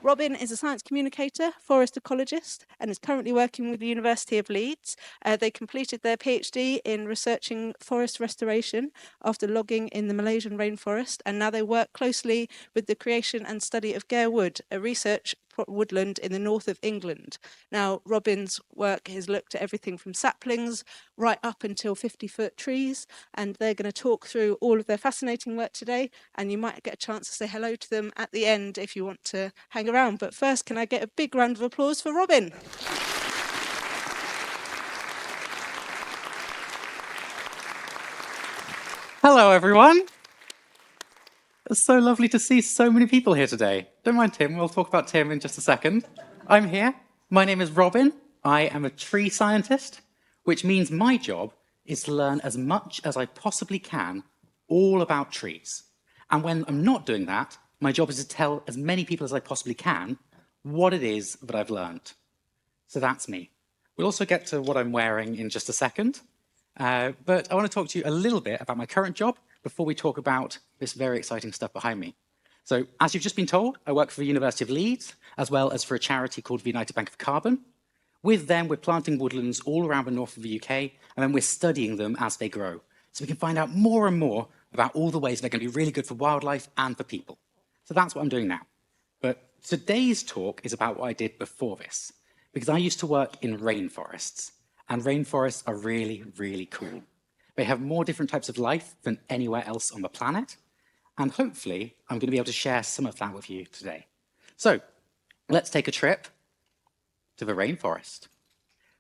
Robin is a science communicator, forest ecologist, and is currently working with the University of Leeds. They completed their PhD in researching forest restoration after logging in the Malaysian rainforest, and now they work closely with the creation and study of Gare Wood, a research woodland in the north of England. Now, Robin's work has looked at everything from saplings right up until 50-foot trees, and they're going to talk through all of their fascinating work today, and you might get a chance to say hello to them at the end if you want to hang around. But first, can I get a big round of applause for Robin? Hello, everyone. It's so lovely to see so many people here today. Don't mind Tim, we'll talk about Tim in just a second. I'm here. My name is Robin. I am a tree scientist, which means my job is to learn as much as I possibly can all about trees. And when I'm not doing that, my job is to tell as many people as I possibly can what it is that I've learned. So that's me. We'll also get to what I'm wearing in just a second. But I want to talk to you a little bit about my current job before we talk about this very exciting stuff behind me. So, as you've just been told, I work for the University of Leeds, as well as for a charity called the United Bank of Carbon. With them, we're planting woodlands all around the north of the UK, and then we're studying them as they grow. So we can find out more and more about all the ways they're going to be really good for wildlife and for people. So that's what I'm doing now. But today's talk is about what I did before this, because I used to work in rainforests. And rainforests are really, really cool. They have more different types of life than anywhere else on the planet. And hopefully, I'm going to be able to share some of that with you today. So let's take a trip to the rainforest.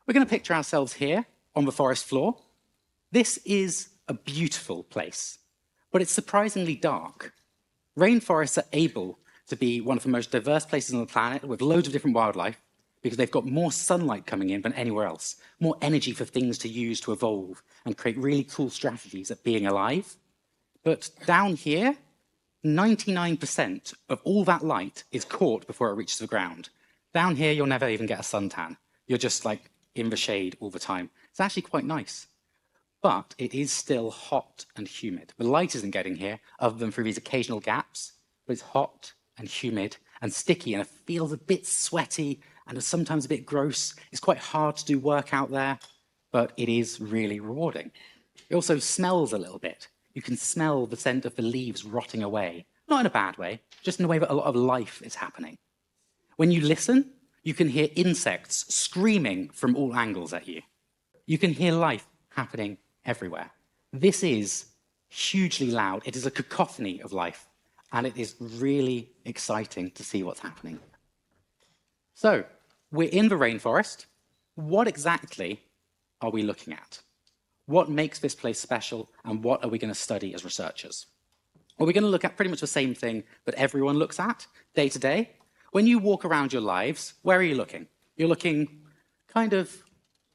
We're going to picture ourselves here on the forest floor. This is a beautiful place, but it's surprisingly dark. Rainforests are able to be one of the most diverse places on the planet with loads of different wildlife, because they've got more sunlight coming in than anywhere else, more energy for things to use to evolve and create really cool strategies at being alive. But down here, 99% of all that light is caught before it reaches the ground. Down here, you'll never even get a suntan. You're just like in the shade all the time. It's actually quite nice. But it is still hot and humid. The light isn't getting here other than through these occasional gaps, but it's hot and humid and sticky, and it feels a bit sweaty and it's sometimes a bit gross. It's quite hard to do work out there, but it is really rewarding. It also smells a little bit. You can smell the scent of the leaves rotting away, not in a bad way, just in a way that a lot of life is happening. When you listen, you can hear insects screaming from all angles at you. You can hear life happening everywhere. This is hugely loud. It is a cacophony of life, and it is really exciting to see what's happening. So, we're in the rainforest. What exactly are we looking at? What makes this place special, and what are we going to study as researchers? Well, we're going to look at pretty much the same thing that everyone looks at day to day. When you walk around your lives, where are you looking? You're looking kind of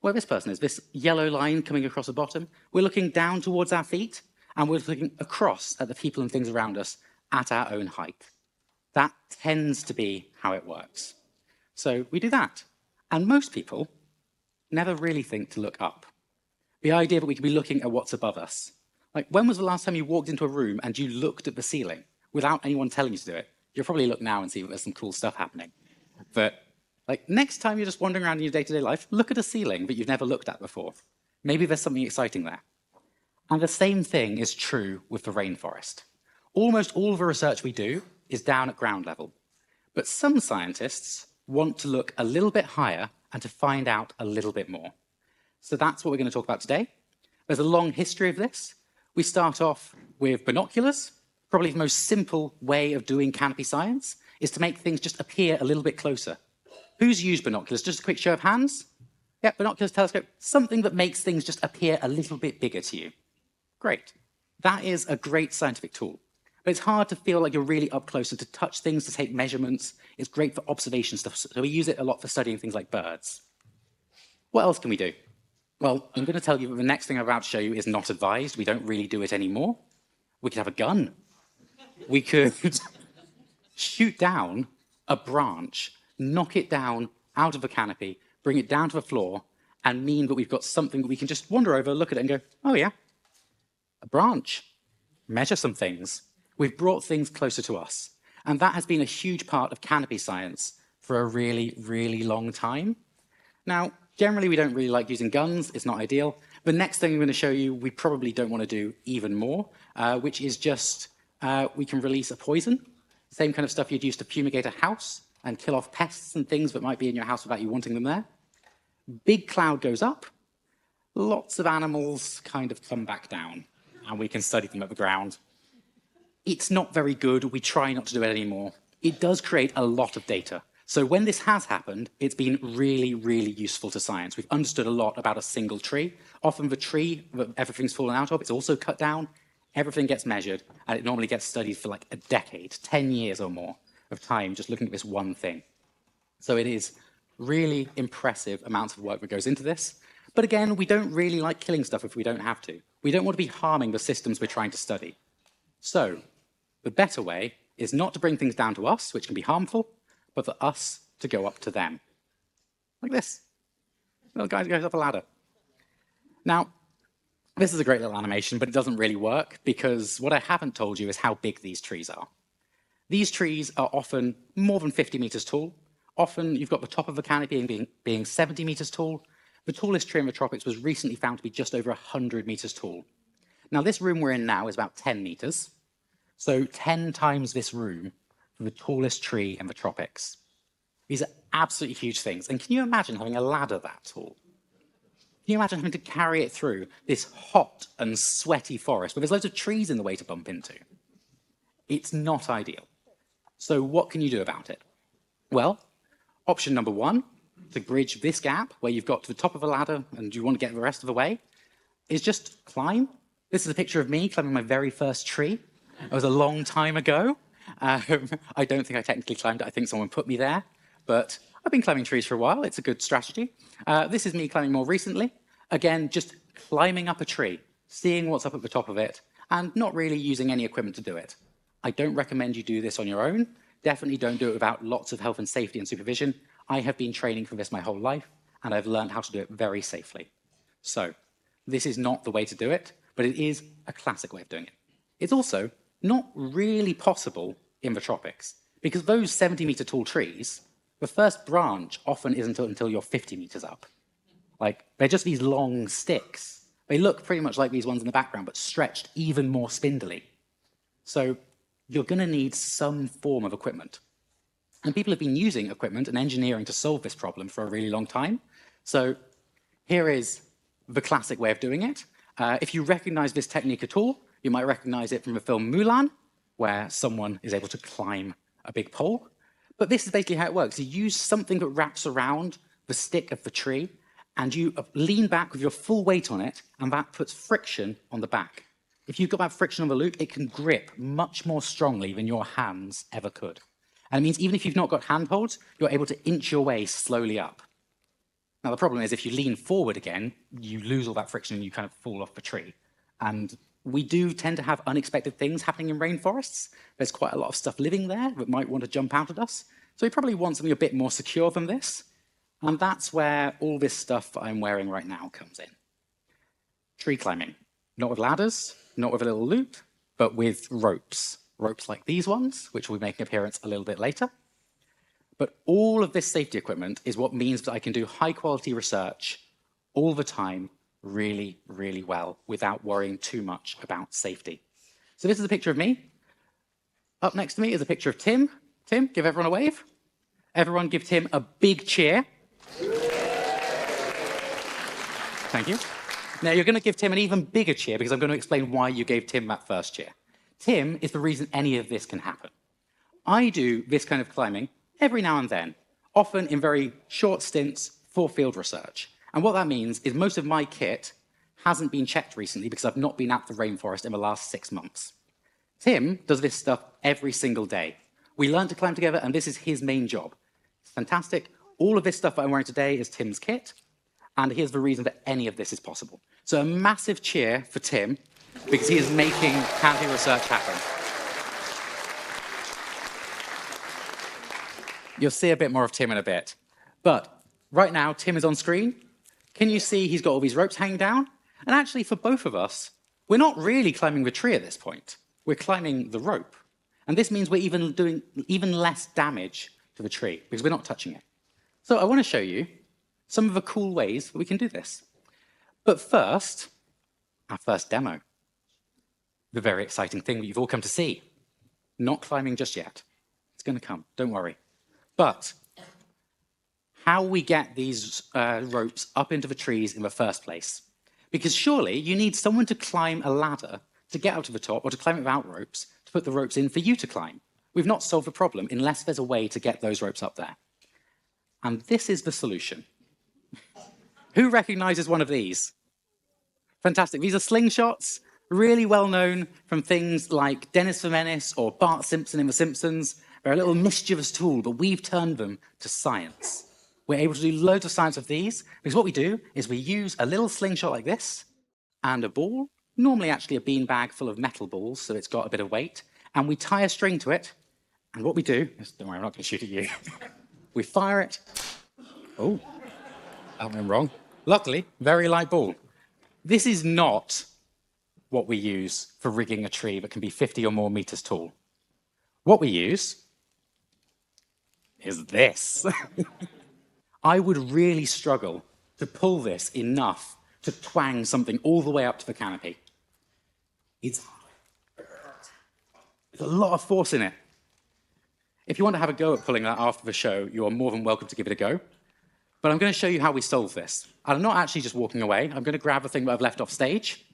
where this person is, this yellow line coming across the bottom. We're looking down towards our feet, and we're looking across at the people and things around us at our own height. That tends to be how it works. So we do that. And most people never really think to look up. The idea that we could be looking at what's above us. Like, when was the last time you walked into a room and you looked at the ceiling without anyone telling you to do it? You'll probably look now and see that there's some cool stuff happening. But like, next time you're just wandering around in your day-to-day life, look at a ceiling that you've never looked at before. Maybe there's something exciting there. And the same thing is true with the rainforest. Almost all of the research we do is down at ground level. But some scientists want to look a little bit higher and to find out a little bit more. So that's what we're going to talk about today. There's a long history of this. We start off with binoculars. Probably the most simple way of doing canopy science is to make things just appear a little bit closer. Who's used binoculars? Just a quick show of hands. Yeah, binoculars, telescope, something that makes things just appear a little bit bigger to you. Great. That is a great scientific tool. But it's hard to feel like you're really up close and to touch things, to take measurements. It's great for observation stuff, so we use it a lot for studying things like birds. What else can we do? Well, I'm going to tell you that the next thing I'm about to show you is not advised. We don't really do it anymore. We could have a gun. We could shoot down a branch, knock it down out of a canopy, bring it down to the floor, and mean that we've got something that we can just wander over, look at it and go, oh yeah, a branch. Measure some things. We've brought things closer to us. And that has been a huge part of canopy science for a really, really long time. Now, generally, we don't really like using guns. It's not ideal. The next thing I'm going to show you, we probably don't want to do even more, which is just we can release a poison. Same kind of stuff you'd use to fumigate a house and kill off pests and things that might be in your house without you wanting them there. Big cloud goes up. Lots of animals kind of come back down, and we can study them at the ground. It's not very good. We try not to do it anymore. It does create a lot of data. So when this has happened, it's been really, really useful to science. We've understood a lot about a single tree. Often the tree that everything's fallen out of, it's also cut down. Everything gets measured, and it normally gets studied for like a decade, 10 years or more of time, just looking at this one thing. So it is really impressive amounts of work that goes into this. But again, we don't really like killing stuff if we don't have to. We don't want to be harming the systems we're trying to study. So the better way is not to bring things down to us, which can be harmful, but for us to go up to them. Like this. Little guy goes up a ladder. Now, this is a great little animation, but it doesn't really work because what I haven't told you is how big these trees are. These trees are often more than 50 meters tall. Often you've got the top of the canopy being 70 meters tall. The tallest tree in the tropics was recently found to be just over 100 meters tall. Now, this room we're in now is about 10 meters. So 10 times this room for the tallest tree in the tropics. These are absolutely huge things. And can you imagine having a ladder that tall? Can you imagine having to carry it through this hot and sweaty forest where there's loads of trees in the way to bump into? It's not ideal. So what can you do about it? Well, option number one, to bridge this gap where you've got to the top of a ladder and you want to get the rest of the way, is just climb. This is a picture of me climbing my very first tree. It was a long time ago. I don't think I technically climbed it. I think someone put me there. But I've been climbing trees for a while. It's a good strategy. This is me climbing more recently. Again, just climbing up a tree, seeing what's up at the top of it, and not really using any equipment to do it. I don't recommend you do this on your own. Definitely don't do it without lots of health and safety and supervision. I have been training for this my whole life, and I've learned how to do it very safely. So this is not the way to do it, but it is a classic way of doing it. It's also not really possible in the tropics, because those 70-meter tall trees, the first branch often isn't until you're 50 meters up. Like, they're just these long sticks. They look pretty much like these ones in the background, but stretched even more spindly. So you're going to need some form of equipment. And people have been using equipment and engineering to solve this problem for a really long time. So here is the classic way of doing it. If you recognize this technique at all, you might recognize it from the film Mulan, where someone is able to climb a big pole. But this is basically how it works. You use something that wraps around the stick of the tree, and you lean back with your full weight on it, and that puts friction on the back. If you've got that friction on the loop, it can grip much more strongly than your hands ever could. And it means even if you've not got handholds, you're able to inch your way slowly up. Now, the problem is if you lean forward again, you lose all that friction and you kind of fall off the tree. And we do tend to have unexpected things happening in rainforests. There's quite a lot of stuff living there that might want to jump out at us. So we probably want something a bit more secure than this. And that's where all this stuff that I'm wearing right now comes in. Tree climbing. Not with ladders, not with a little loop, but with ropes. Ropes like these ones, which will be making an appearance a little bit later. But all of this safety equipment is what means that I can do high-quality research all the time really, really well without worrying too much about safety. So this is a picture of me. Up next to me is a picture of Tim. Tim, give everyone a wave. Everyone give Tim a big cheer. Thank you. Now you're going to give Tim an even bigger cheer because I'm going to explain why you gave Tim that first cheer. Tim is the reason any of this can happen. I do this kind of climbing every now and then, often in very short stints for field research. And what that means is most of my kit hasn't been checked recently because I've not been at the rainforest in the last 6 months. Tim does this stuff every single day. We learn to climb together, and this is his main job. It's fantastic. All of this stuff that I'm wearing today is Tim's kit, and here's the reason that any of this is possible. So a massive cheer for Tim, because he is making canopy research happen. You'll see a bit more of Tim in a bit. But right now, Tim is on screen. Can you see he's got all these ropes hanging down? And actually, for both of us, we're not really climbing the tree at this point. We're climbing the rope. And this means we're even doing even less damage to the tree because we're not touching it. So I want to show you some of the cool ways that we can do this. But first, our first demo. The very exciting thing that you've all come to see. Not climbing just yet. It's going to come, don't worry. But how we get these ropes up into the trees in the first place. Because surely you need someone to climb a ladder to get up to the top, or to climb it without ropes, to put the ropes in for you to climb. We've not solved the problem unless there's a way to get those ropes up there. And this is the solution. Who recognizes one of these? Fantastic. These are slingshots, really well known from things like Dennis the Menace or Bart Simpson in The Simpsons. They're a little mischievous tool, but we've turned them to science. We're able to do loads of science of these, because what we do is we use a little slingshot like this and a ball, normally actually a beanbag full of metal balls, so it's got a bit of weight, and we tie a string to it, and what we do is, don't worry, I'm not going to shoot at you. We fire it. Oh, that went wrong. Luckily, very light ball. This is not what we use for rigging a tree that can be 50 or more meters tall. What we use is this. I would really struggle to pull this enough to twang something all the way up to the canopy. There's a lot of force in it. If you want to have a go at pulling that after the show, you are more than welcome to give it a go. But I'm going to show you how we solve this. I'm not actually just walking away. I'm going to grab the thing that I've left off stage.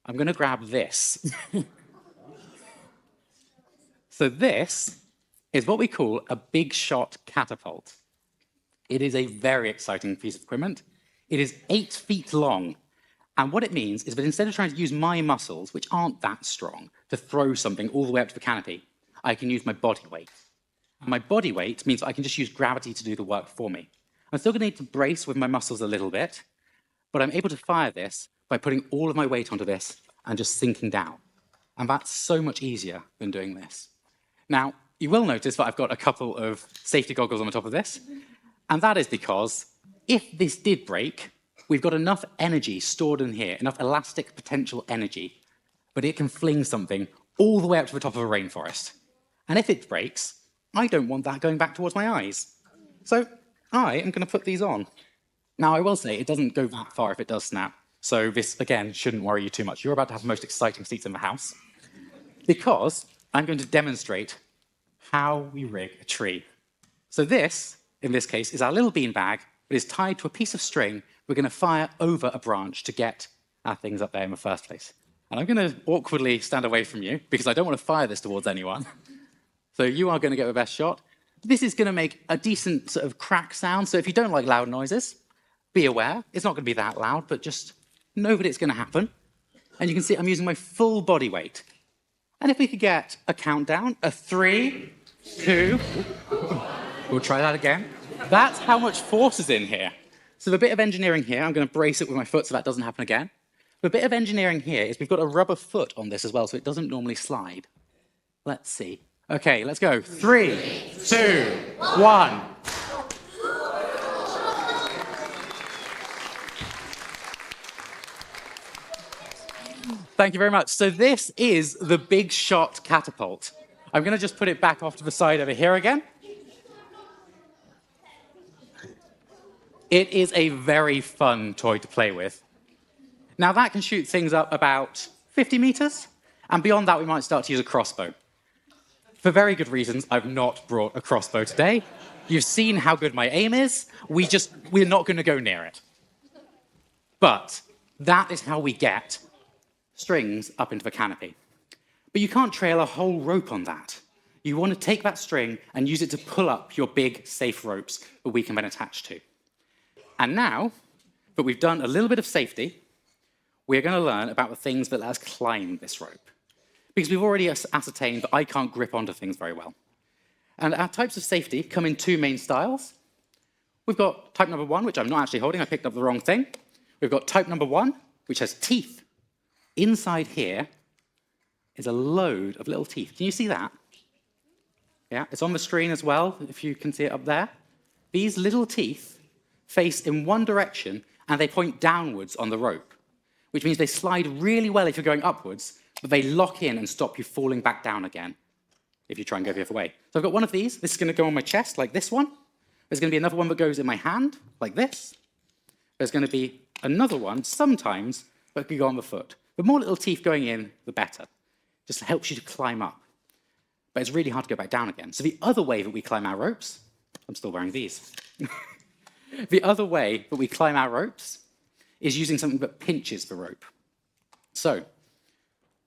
I'm going to grab this. So this is what we call a big shot catapult. It is a very exciting piece of equipment. It is 8 feet long. And what it means is that instead of trying to use my muscles, which aren't that strong, to throw something all the way up to the canopy, I can use my body weight. And my body weight means that I can just use gravity to do the work for me. I'm still going to need to brace with my muscles a little bit, but I'm able to fire this by putting all of my weight onto this and just sinking down. And that's so much easier than doing this. Now, you will notice that I've got a couple of safety goggles on the top of this, and that is because if this did break, we've got enough energy stored in here, enough elastic potential energy, but it can fling something all the way up to the top of a rainforest. And if it breaks, I don't want that going back towards my eyes. So I am going to put these on. Now, I will say it doesn't go that far if it does snap. So this, again, shouldn't worry you too much. You're about to have the most exciting seats in the house, because I'm going to demonstrate how we rig a tree. So this, in this case, is our little beanbag. It is tied to a piece of string. We're going to fire over a branch to get our things up there in the first place. And I'm going to awkwardly stand away from you, because I don't want to fire this towards anyone. So you are going to get the best shot. This is going to make a decent sort of crack sound. So if you don't like loud noises, be aware. It's not going to be that loud, but just know that it's going to happen. And you can see I'm using my full body weight. And if we could get a countdown, a 3, 2, we'll try that again. That's how much force is in here. So the bit of engineering here, I'm going to brace it with my foot so that doesn't happen again. The bit of engineering here is we've got a rubber foot on this as well, so it doesn't normally slide. Let's see. Okay, let's go. 3, 2, 1. Thank you very much. So this is the big shot catapult. I'm going to just put it back off to the side over here again. It is a very fun toy to play with. Now that can shoot things up about 50 meters, and beyond that we might start to use a crossbow. For very good reasons, I've not brought a crossbow today. You've seen how good my aim is. We're not going to go near it. But that is how we get strings up into the canopy. But you can't trail a whole rope on that. You want to take that string and use it to pull up your big, safe ropes that we can then attach to. And now that we've done a little bit of safety, we're going to learn about the things that let us climb this rope. Because we've already ascertained that I can't grip onto things very well. And our types of safety come in 2 main styles. We've got type number 1, which I'm not actually holding, I picked up the wrong thing. We've got type number 1, which has teeth. Inside here is a load of little teeth. Can you see that? Yeah, it's on the screen as well, if you can see it up there. These little teeth face in one direction, and they point downwards on the rope, which means they slide really well if you're going upwards, but they lock in and stop you falling back down again if you try and go the other way. So I've got one of these. This is going to go on my chest like this one. There's going to be another one that goes in my hand like this. There's going to be another one sometimes that could go on the foot. The more little teeth going in, the better. Just helps you to climb up. But it's really hard to go back down again. So the other way that we climb our ropes, I'm still wearing these. The other way that we climb our ropes is using something that pinches the rope. So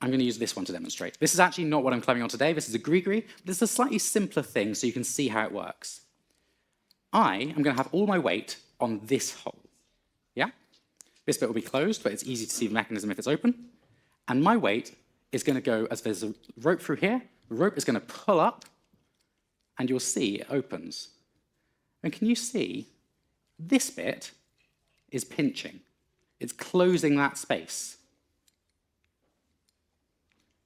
I'm going to use this one to demonstrate. This is actually not what I'm climbing on today. This is a gree-gree. But this is a slightly simpler thing so you can see how it works. I am going to have all my weight on this hole. Yeah? This bit will be closed, but it's easy to see the mechanism if it's open. And my weight is going to go, as there's a rope through here, the rope is going to pull up, and you'll see it opens. And can you see this bit is pinching? It's closing that space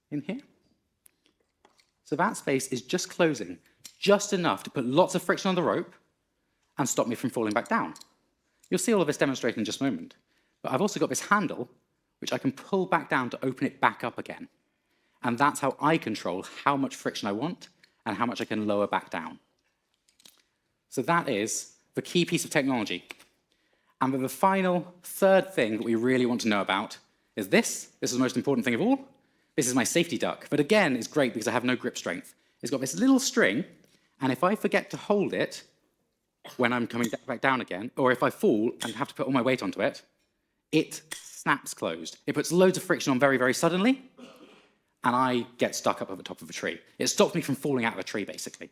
in here. So that space is just closing just enough to put lots of friction on the rope and stop me from falling back down. You'll see all of this demonstrated in just a moment. But I've also got this handle, which I can pull back down to open it back up again. And that's how I control how much friction I want and how much I can lower back down. So that is the key piece of technology. And the final third thing that we really want to know about is this. This is the most important thing of all. This is my safety duck. But again, it's great because I have no grip strength. It's got this little string, and if I forget to hold it when I'm coming back down again, or if I fall and have to put all my weight onto it, it snaps closed. It puts loads of friction on very, very suddenly, and I get stuck up at the top of a tree. It stops me from falling out of a tree, basically,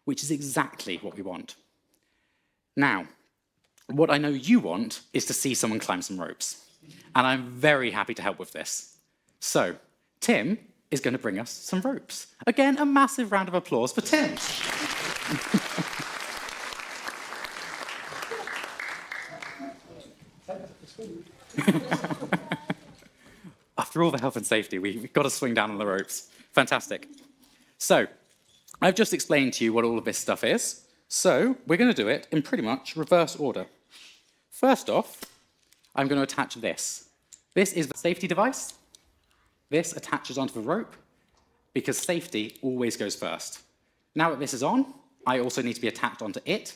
which is exactly what we want. Now, what I know you want is to see someone climb some ropes, and I'm very happy to help with this. So, Tim is going to bring us some ropes. Again, a massive round of applause for Tim. After all the health and safety, we've got to swing down on the ropes. Fantastic. So, I've just explained to you what all of this stuff is. So, we're going to do it in pretty much reverse order. First off, I'm going to attach this. This is the safety device. This attaches onto the rope because safety always goes first. Now that this is on, I also need to be attached onto it.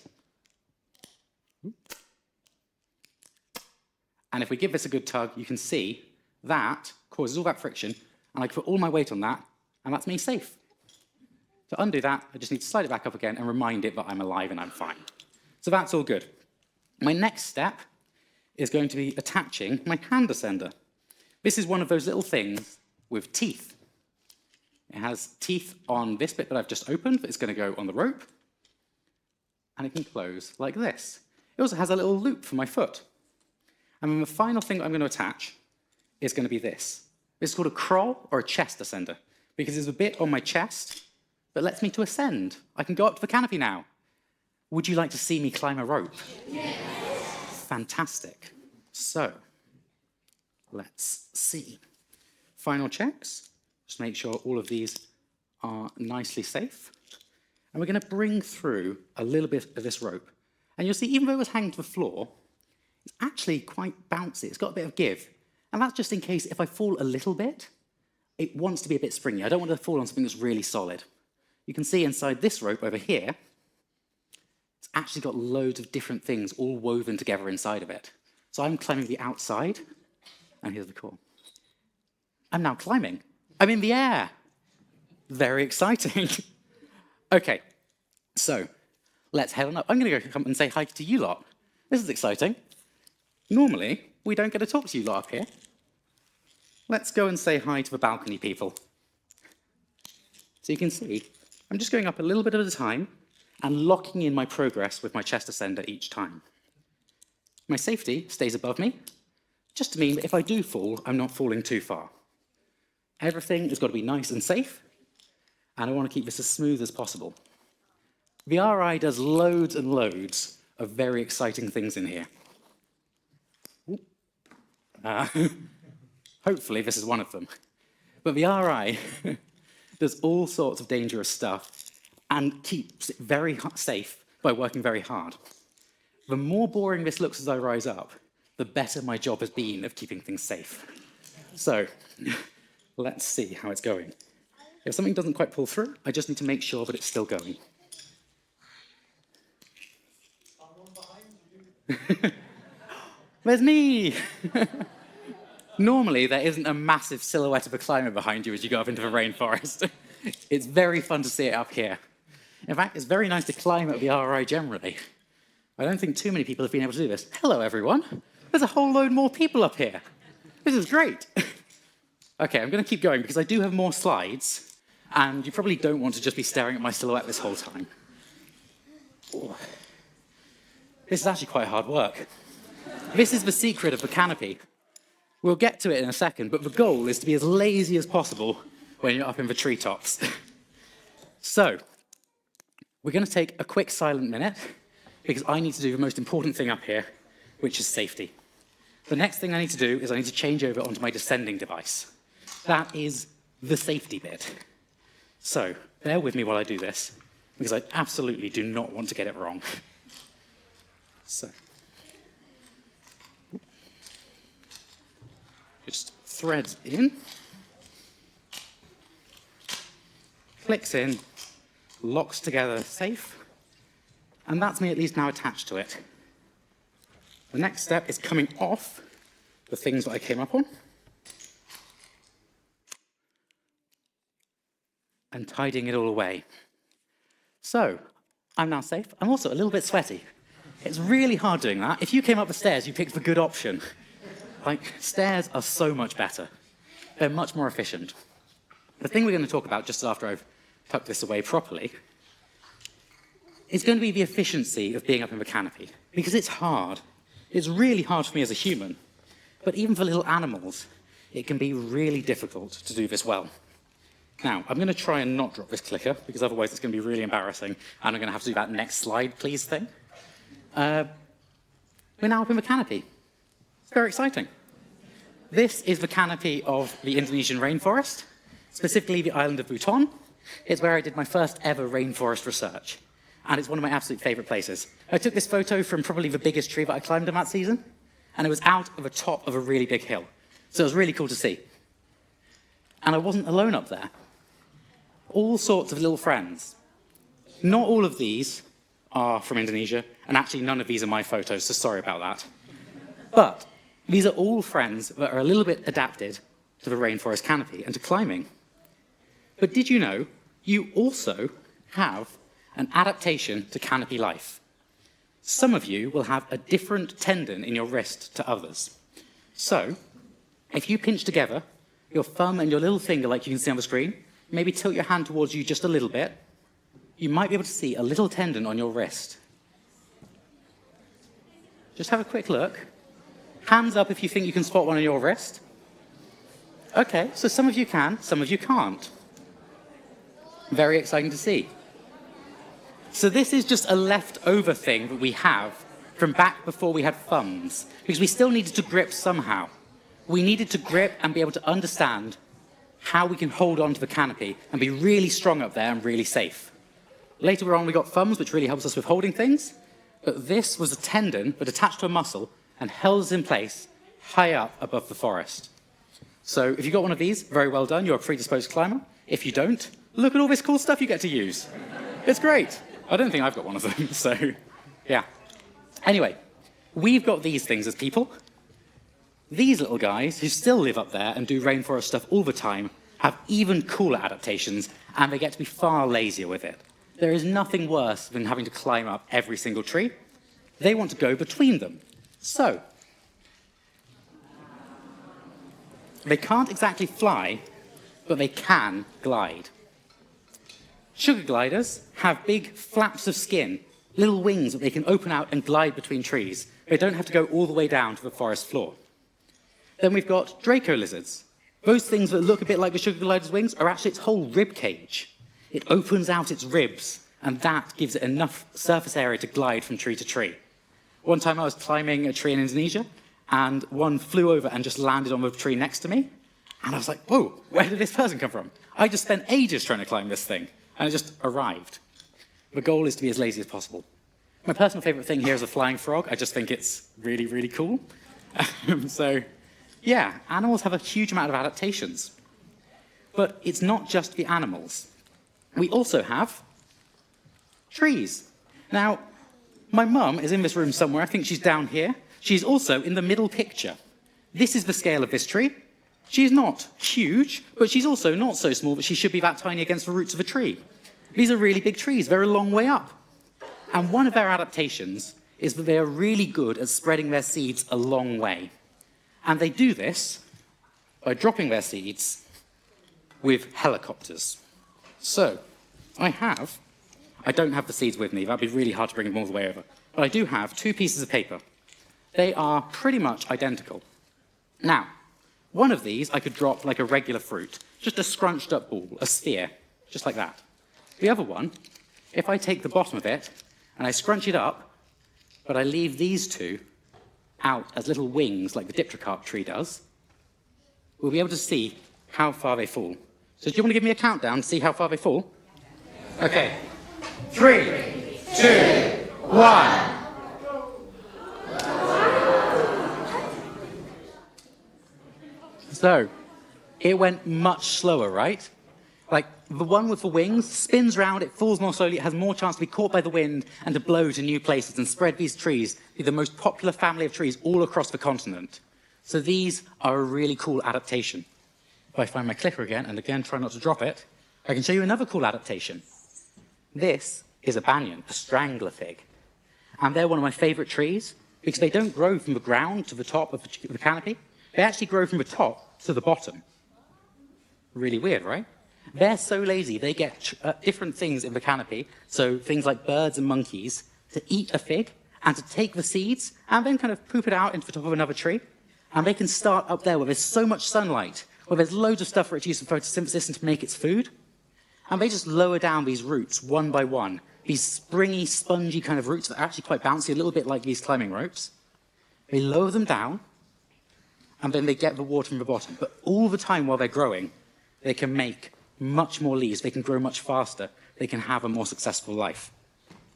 And if we give this a good tug, you can see that causes all that friction, and I can put all my weight on that, and that's me safe. To undo that, I just need to slide it back up again and remind it that I'm alive and I'm fine. So that's all good. My next step is going to be attaching my hand ascender. This is one of those little things with teeth. It has teeth on this bit that I've just opened, but it's going to go on the rope, and it can close like this. It also has a little loop for my foot. And then the final thing I'm going to attach is going to be this. This is called a crawl or a chest ascender, because there's a bit on my chest that lets me to ascend. I can go up to the canopy now. Would you like to see me climb a rope? Yes. Fantastic. So, let's see. Final checks. Just make sure all of these are nicely safe. And we're going to bring through a little bit of this rope. And you'll see, even though it was hanging to the floor, it's actually quite bouncy. It's got a bit of give. And that's just in case if I fall a little bit, it wants to be a bit springy. I don't want to fall on something that's really solid. You can see inside this rope over here, it's actually got loads of different things all woven together inside of it. So I'm climbing the outside, and here's the core. I'm now climbing. I'm in the air. Very exciting. Okay, so let's head on up. I'm going to go come and say hi to you lot. This is exciting. Normally, we don't get to talk to you lot up here. Let's go and say hi to the balcony people. So you can see, I'm just going up a little bit at a time and locking in my progress with my chest ascender each time. My safety stays above me, just to mean that if I do fall, I'm not falling too far. Everything has got to be nice and safe, and I want to keep this as smooth as possible. The RI does loads and loads of very exciting things in here. Hopefully this is one of them. But the RI does all sorts of dangerous stuff and keeps it very safe by working very hard. The more boring this looks as I rise up, the better my job has been of keeping things safe. So, Let's see how it's going. If something doesn't quite pull through, I just need to make sure that it's still going. There's me! Normally, there isn't a massive silhouette of a climber behind you as you go up into the rainforest. It's very fun to see it up here. In fact, it's very nice to climb at the RI generally. I don't think too many people have been able to do this. Hello, everyone. There's a whole load more people up here. This is great. Okay, I'm going to keep going because I do have more slides, and you probably don't want to just be staring at my silhouette this whole time. Ooh. This is actually quite hard work. This is the secret of the canopy. We'll get to it in a second, but the goal is to be as lazy as possible when you're up in the treetops. So, we're going to take a quick silent minute because I need to do the most important thing up here, which is safety. The next thing I need to do is I need to change over onto my descending device. That is the safety bit. So, bear with me while I do this, because I absolutely do not want to get it wrong. So, just threads in, clicks in, locks together safe, and that's me at least now attached to it. The next step is coming off the things that I came up on and tidying it all away. So, I'm now safe. I'm also a little bit sweaty. It's really hard doing that. If you came up the stairs, you picked the good option. Like, stairs are so much better. They're much more efficient. The thing we're going to talk about just after I've tucked this away properly is going to be the efficiency of being up in the canopy, because it's hard. It's really hard for me as a human, but even for little animals, it can be really difficult to do this well. Now, I'm going to try and not drop this clicker, because otherwise it's going to be really embarrassing, and I'm going to have to do that next slide, please thing. We're now up in the canopy. It's very exciting. This is the canopy of the Indonesian rainforest, specifically the island of Buton. It's where I did my first ever rainforest research, and it's one of my absolute favorite places. I took this photo from probably the biggest tree that I climbed in that season, and it was out of the top of a really big hill. So it was really cool to see. And I wasn't alone up there. All sorts of little friends. Not all of these are from Indonesia, and actually none of these are my photos, so sorry about that. But these are all friends that are a little bit adapted to the rainforest canopy and to climbing. But did you know you also have an adaptation to canopy life? Some of you will have a different tendon in your wrist to others. So, if you pinch together your thumb and your little finger like you can see on the screen, maybe tilt your hand towards you just a little bit, you might be able to see a little tendon on your wrist. Just have a quick look. Hands up if you think you can spot one on your wrist. Okay, so some of you can, some of you can't. Very exciting to see. So this is just a leftover thing that we have from back before we had thumbs, because we still needed to grip somehow. We needed to grip and be able to understand how we can hold on to the canopy and be really strong up there and really safe. Later on, we got thumbs, which really helps us with holding things, but this was a tendon that attached to a muscle and held us in place high up above the forest. So if you got one of these, very well done, you're a predisposed climber. If you don't, look at all this cool stuff you get to use. It's great. I don't think I've got one of them, so yeah. Anyway, we've got these things as people. These little guys, who still live up there and do rainforest stuff all the time, have even cooler adaptations, and they get to be far lazier with it. There is nothing worse than having to climb up every single tree. They want to go between them. So, they can't exactly fly, but they can glide. Sugar gliders have big flaps of skin, little wings that they can open out and glide between trees. They don't have to go all the way down to the forest floor. Then we've got Draco lizards. Those things that look a bit like the sugar glider's wings are actually its whole rib cage. It opens out its ribs, and that gives it enough surface area to glide from tree to tree. One time I was climbing a tree in Indonesia, and one flew over and just landed on the tree next to me. And I was like, whoa, where did this person come from? I just spent ages trying to climb this thing, and it just arrived. The goal is to be as lazy as possible. My personal favorite thing here is a flying frog. I just think it's really, really cool. So, yeah, animals have a huge amount of adaptations. But it's not just the animals. We also have trees. Now, my mum is in this room somewhere. I think she's down here. She's also in the middle picture. This is the scale of this tree. She's not huge, but she's also not so small that she should be that tiny against the roots of a tree. These are really big trees. They're a long way up. And one of their adaptations is that they are really good at spreading their seeds a long way. And they do this by dropping their seeds with helicopters. So, I don't have the seeds with me. That'd be really hard to bring them all the way over. But I do have 2 pieces of paper. They are pretty much identical. Now, one of these I could drop like a regular fruit, just a scrunched up ball, a sphere, just like that. The other one, if I take the bottom of it and I scrunch it up, but I leave these 2 out as little wings like the dipterocarp tree does, we'll be able to see how far they fall. So do you want to give me a countdown to see how far they fall? Okay. 3, 2, 1. So, it went much slower, right? Like, the one with the wings spins round, it falls more slowly, it has more chance to be caught by the wind and to blow to new places and spread these trees to the most popular family of trees all across the continent. So these are a really cool adaptation. If I find my clicker again, and again try not to drop it, I can show you another cool adaptation. This is a banyan, a strangler fig. And they're one of my favorite trees because they don't grow from the ground to the top of the canopy. They actually grow from the top to the bottom. Really weird, right? They're so lazy, they get different things in the canopy, so things like birds and monkeys, to eat a fig and to take the seeds and then kind of poop it out into the top of another tree. And they can start up there where there's so much sunlight, where there's loads of stuff for it to use for photosynthesis and to make its food. And they just lower down these roots one by one, these springy, spongy kind of roots that are actually quite bouncy, a little bit like these climbing ropes. They lower them down, and then they get the water from the bottom. But all the time while they're growing, they can make much more leaves, they can grow much faster, they can have a more successful life.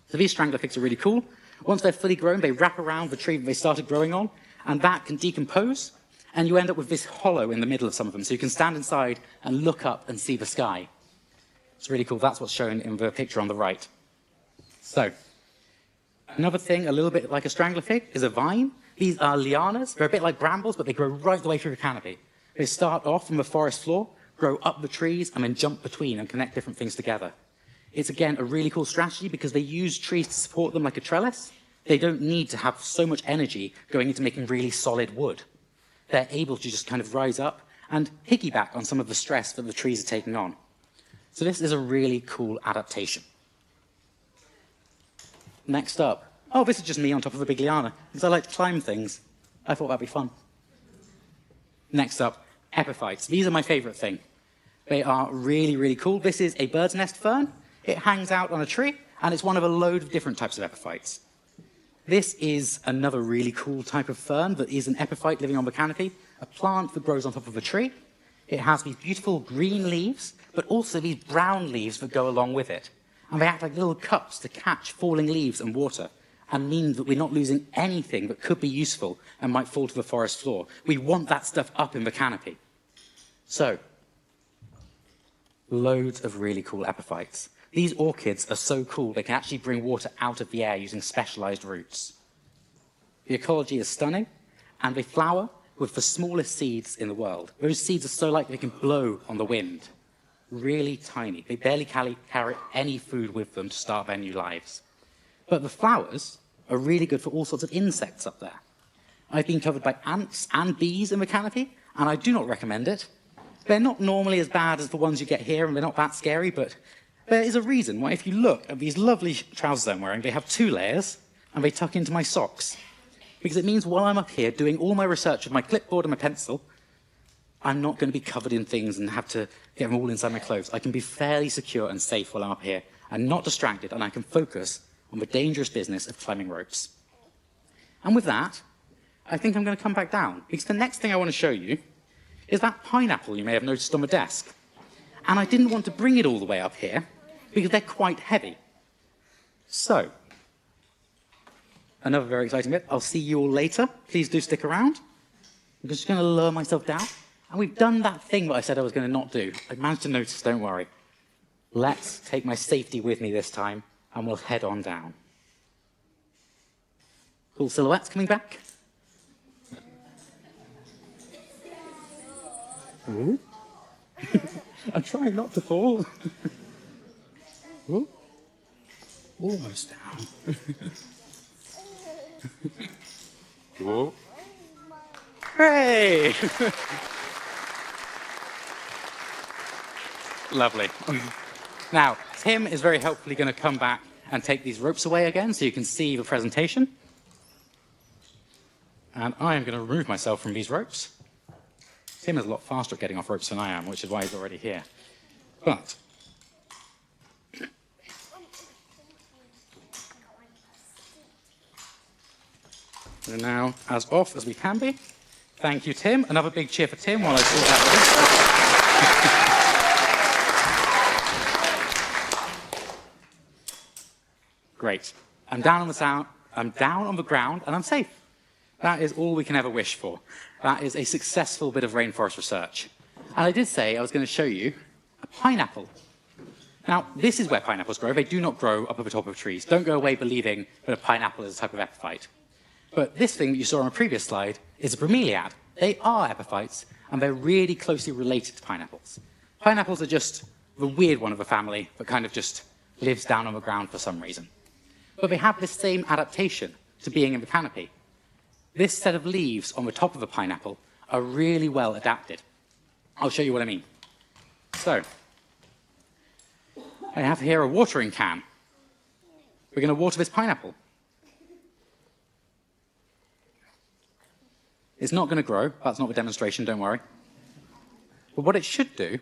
So these strangler figs are really cool. Once they're fully grown, they wrap around the tree that they started growing on, and that can decompose, and you end up with this hollow in the middle of some of them, so you can stand inside and look up and see the sky. It's really cool. That's what's shown in the picture on the right. So, another thing, a little bit like a strangler fig, is a vine. These are lianas. They're a bit like brambles, but they grow right the way through the canopy. They start off from the forest floor, grow up the trees, and then jump between and connect different things together. It's, again, a really cool strategy because they use trees to support them like a trellis. They don't need to have so much energy going into making really solid wood. They're able to just kind of rise up and piggyback on some of the stress that the trees are taking on. So this is a really cool adaptation. Next up. Oh, this is just me on top of a big liana, because I like to climb things. I thought that'd be fun. Next up, epiphytes. These are my favorite thing. They are really, really cool. This is a bird's nest fern. It hangs out on a tree, and it's one of a load of different types of epiphytes. This is another really cool type of fern that is an epiphyte living on the canopy, a plant that grows on top of a tree. It has these beautiful green leaves, but also these brown leaves that go along with it. And they act like little cups to catch falling leaves and water, and mean that we're not losing anything that could be useful and might fall to the forest floor. We want that stuff up in the canopy. So, loads of really cool epiphytes. These orchids are so cool, they can actually bring water out of the air using specialized roots. The ecology is stunning, and they flower with the smallest seeds in the world. Those seeds are so light they can blow on the wind. Really tiny. They barely carry any food with them to start their new lives. But the flowers are really good for all sorts of insects up there. I've been covered by ants and bees in the canopy, and I do not recommend it. They're not normally as bad as the ones you get here, and they're not that scary, but there is a reason why if you look at these lovely trousers I'm wearing, they have 2 layers, and they tuck into my socks. Because it means while I'm up here doing all my research with my clipboard and my pencil, I'm not going to be covered in things and have to get them all inside my clothes. I can be fairly secure and safe while I'm up here, and not distracted, and I can focus on the dangerous business of climbing ropes. And with that, I think I'm going to come back down, because the next thing I want to show you is that pineapple you may have noticed on the desk. And I didn't want to bring it all the way up here, because they're quite heavy. So, another very exciting bit. I'll see you all later. Please do stick around. I'm just going to lower myself down. And we've done that thing that I said I was going to not do. I managed to notice, don't worry. Let's take my safety with me this time, and we'll head on down. Cool silhouettes coming back. Ooh. I'm trying not to fall. Ooh. Almost down. Whoa. Hooray! Lovely. Now, Tim is very helpfully going to come back and take these ropes away again so you can see the presentation. And I am going to remove myself from these ropes. Tim is a lot faster at getting off ropes than I am, which is why he's already here. But we're now as off as we can be. Thank you, Tim. Another big cheer for Tim while I sort out this stuff. Great. I'm down on the ground, and I'm safe. That is all we can ever wish for. That is a successful bit of rainforest research. And I did say I was going to show you a pineapple. Now, this is where pineapples grow. They do not grow up at the top of trees. Don't go away believing that a pineapple is a type of epiphyte. But this thing that you saw on a previous slide is a bromeliad. They are epiphytes, and they're really closely related to pineapples. Pineapples are just the weird one of the family that kind of just lives down on the ground for some reason. But they have this same adaptation to being in the canopy. This set of leaves on the top of a pineapple are really well adapted. I'll show you what I mean. So, I have here a watering can. We're going to water this pineapple. It's not going to grow. That's not the demonstration, don't worry. But what it should do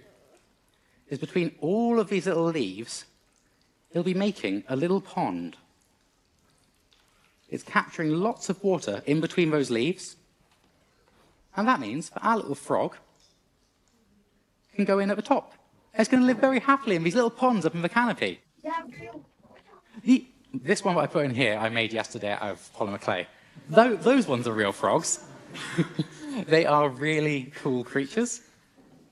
is between all of these little leaves, it'll be making a little pond. It's capturing lots of water in between those leaves. And that means that our little frog can go in at the top. It's going to live very happily in these little ponds up in the canopy. This one that I put in here, I made yesterday out of polymer clay. Those ones are real frogs. They are really cool creatures.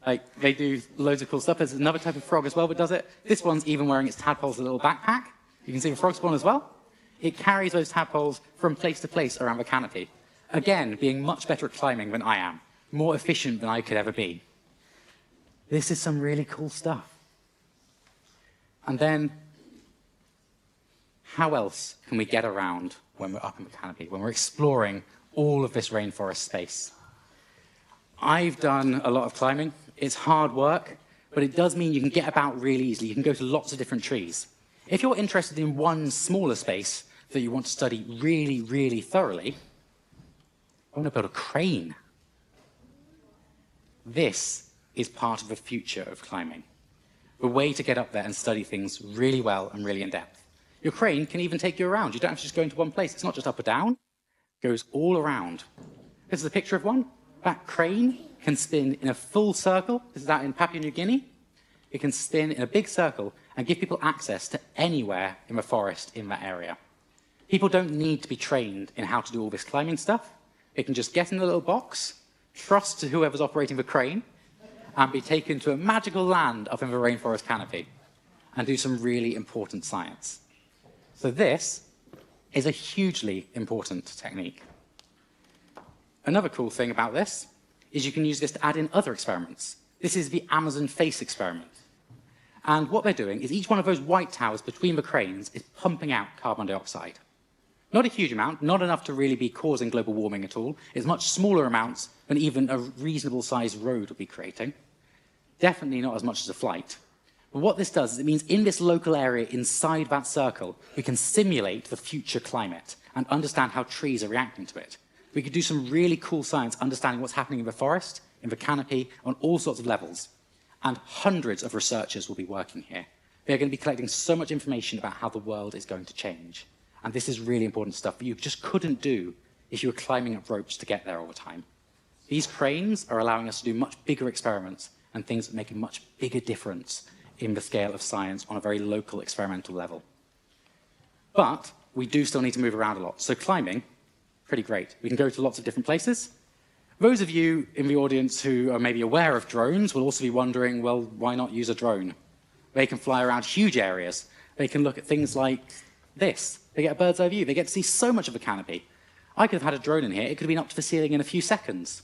Like, they do loads of cool stuff. There's another type of frog as well that does it. This one's even wearing its tadpoles a little backpack. You can see the frog spawn as well. It carries those tadpoles from place to place around the canopy. Again, being much better at climbing than I am. More efficient than I could ever be. This is some really cool stuff. And then, how else can we get around when we're up in the canopy, when we're exploring all of this rainforest space? I've done a lot of climbing. It's hard work, but it does mean you can get about really easily. You can go to lots of different trees. If you're interested in one smaller space that you want to study really, really thoroughly, I want to build a crane. This is part of the future of climbing. The way to get up there and study things really well and really in depth. Your crane can even take you around. You don't have to just go into one place. It's not just up or down. It goes all around. This is a picture of one. That crane can spin in a full circle. This is out in Papua New Guinea. It can spin in a big circle and give people access to anywhere in the forest in that area. People don't need to be trained in how to do all this climbing stuff. They can just get in a little box, trust to whoever's operating the crane, and be taken to a magical land up in the rainforest canopy and do some really important science. So this is a hugely important technique. Another cool thing about this is you can use this to add in other experiments. This is the Amazon face experiment. And what they're doing is each one of those white towers between the cranes is pumping out carbon dioxide. Not a huge amount, not enough to really be causing global warming at all. It's much smaller amounts than even a reasonable-sized road would be creating. Definitely not as much as a flight. But what this does is it means in this local area inside that circle, we can simulate the future climate and understand how trees are reacting to it. We could do some really cool science understanding what's happening in the forest, in the canopy, on all sorts of levels. And hundreds of researchers will be working here. They're going to be collecting so much information about how the world is going to change. And this is really important stuff that you just couldn't do if you were climbing up ropes to get there all the time. These cranes are allowing us to do much bigger experiments and things that make a much bigger difference in the scale of science on a very local experimental level. But we do still need to move around a lot. So climbing, pretty great. We can go to lots of different places. Those of you in the audience who are maybe aware of drones will also be wondering, well, why not use a drone? They can fly around huge areas. They can look at things like this. They get a bird's eye view. They get to see so much of a canopy. I could have had a drone in here. It could have been up to the ceiling in a few seconds.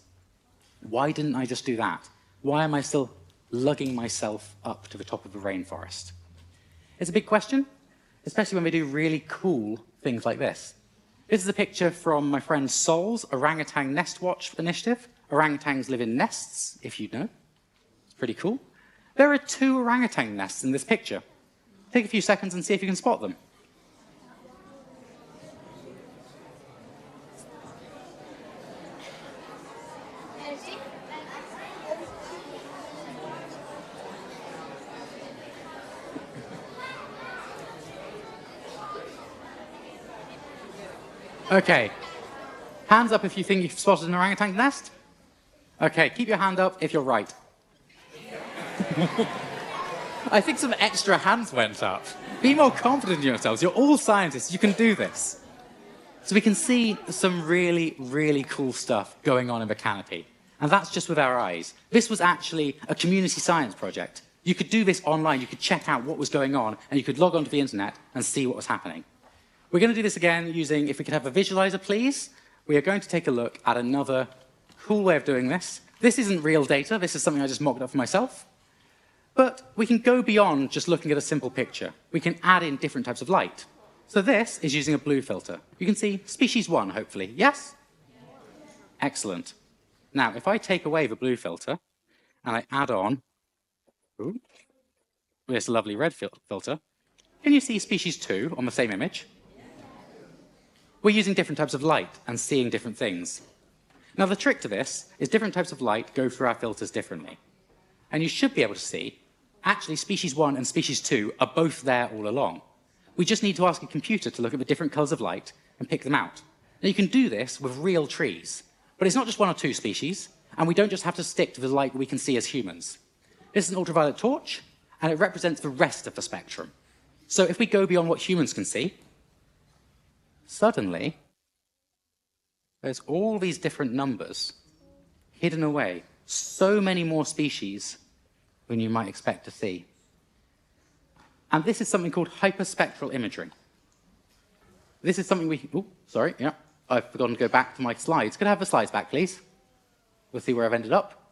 Why didn't I just do that? Why am I still lugging myself up to the top of the rainforest? It's a big question, especially when we do really cool things like this. This is a picture from my friend Sol's Orangutan Nest Watch initiative. Orangutans live in nests, if you know. It's pretty cool. There are 2 orangutan nests in this picture. Take a few seconds and see if you can spot them. Okay. Hands up if you think you've spotted an orangutan nest. Okay, keep your hand up if you're right. I think some extra hands went up. Be more confident in yourselves. You're all scientists. You can do this. So we can see some really, really cool stuff going on in the canopy. And that's just with our eyes. This was actually a community science project. You could do this online. You could check out what was going on, and you could log onto the internet and see what was happening. We're going to do this again using, if we could have a visualizer, please. We are going to take a look at another cool way of doing this. This isn't real data. This is something I just mocked up for myself. But we can go beyond just looking at a simple picture. We can add in different types of light. So this is using a blue filter. You can see species 1, hopefully. Yes? Excellent. Now, if I take away the blue filter and I add on this lovely red filter, can you see species 2 on the same image? We're using different types of light and seeing different things. Now, the trick to this is different types of light go through our filters differently. And you should be able to see, actually, species 1 and species 2 are both there all along. We just need to ask a computer to look at the different colors of light and pick them out. Now, you can do this with real trees, but it's not just 1 or 2 species, and we don't just have to stick to the light we can see as humans. This is an ultraviolet torch, and it represents the rest of the spectrum. So if we go beyond what humans can see, suddenly, there's all these different numbers hidden away. So many more species than you might expect to see. And this is something called hyperspectral imaging. This is something I've forgotten to go back to my slides. Could I have the slides back, please? We'll see where I've ended up.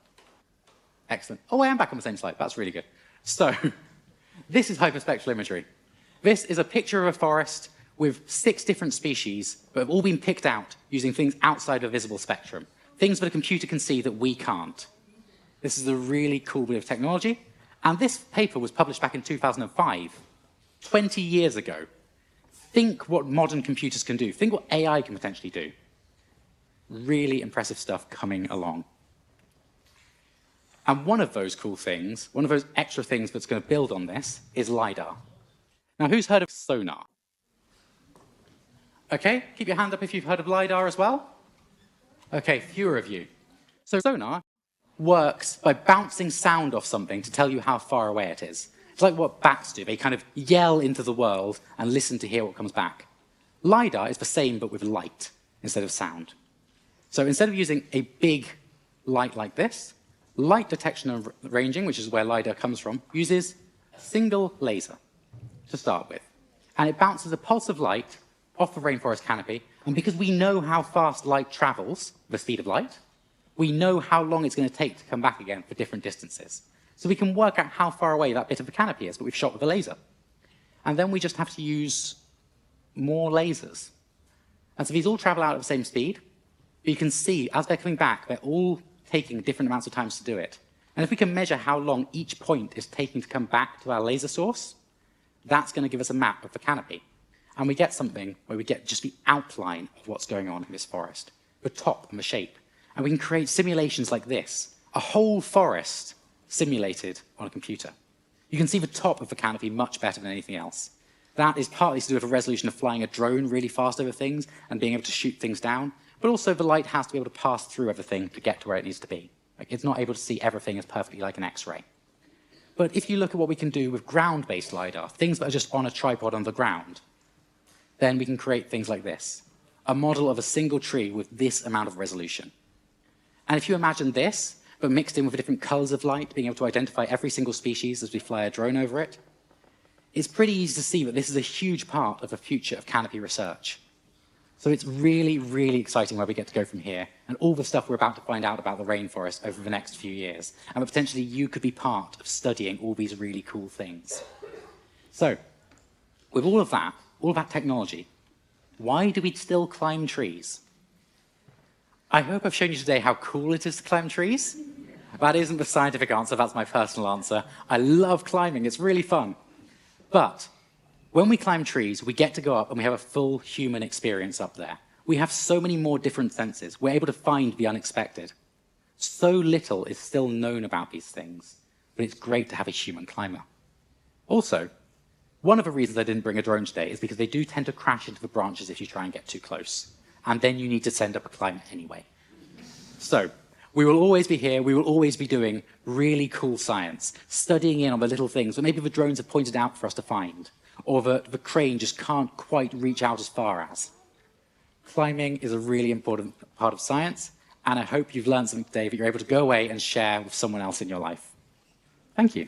Excellent. Oh, I am back on the same slide. That's really good. So, this is hyperspectral imagery. This is a picture of a forest with 6 different species that have all been picked out using things outside of visible spectrum. Things that a computer can see that we can't. This is a really cool bit of technology. And this paper was published back in 2005, 20 years ago. Think what modern computers can do. Think what AI can potentially do. Really impressive stuff coming along. And one of those cool things, one of those extra things that's going to build on this is LiDAR. Now, who's heard of sonar? Okay, keep your hand up if you've heard of LiDAR as well. Okay, fewer of you. So sonar works by bouncing sound off something to tell you how far away it is. It's like what bats do. They kind of yell into the world and listen to hear what comes back. LiDAR is the same, but with light instead of sound. So instead of using a big light like this, light detection and ranging, which is where LiDAR comes from, uses a single laser to start with. And it bounces a pulse of light off the rainforest canopy, and because we know how fast light travels, the speed of light, we know how long it's going to take to come back again for different distances. So we can work out how far away that bit of the canopy is that we've shot with a laser. And then we just have to use more lasers. And so these all travel out at the same speed, but you can see as they're coming back, they're all taking different amounts of time to do it. And if we can measure how long each point is taking to come back to our laser source, that's going to give us a map of the canopy. And we get something where we get just the outline of what's going on in this forest, the top and the shape. And we can create simulations like this, a whole forest simulated on a computer. You can see the top of the canopy much better than anything else. That is partly to do with the resolution of flying a drone really fast over things and being able to shoot things down, but also the light has to be able to pass through everything to get to where it needs to be. Like, it's not able to see everything as perfectly like an X-ray. But if you look at what we can do with ground-based LiDAR, things that are just on a tripod on the ground, then we can create things like this, a model of a single tree with this amount of resolution. And if you imagine this, but mixed in with different colors of light, being able to identify every single species as we fly a drone over it, it's pretty easy to see that this is a huge part of the future of canopy research. So it's really, really exciting where we get to go from here, and all the stuff we're about to find out about the rainforest over the next few years, and that potentially you could be part of studying all these really cool things. So, with all of that technology, why do we still climb trees? I hope I've shown you today how cool it is to climb trees. That isn't the scientific answer, that's my personal answer. I love climbing, it's really fun. But when we climb trees, we get to go up and we have a full human experience up there. We have so many more different senses. We're able to find the unexpected. So little is still known about these things, but it's great to have a human climber. Also, one of the reasons I didn't bring a drone today is because they do tend to crash into the branches if you try and get too close. And then you need to send up a climber anyway. So, we will always be here, we will always be doing really cool science, studying in on the little things that maybe the drones have pointed out for us to find, or the crane just can't quite reach out as far as. Climbing is a really important part of science, and I hope you've learned something today that you're able to go away and share with someone else in your life. Thank you.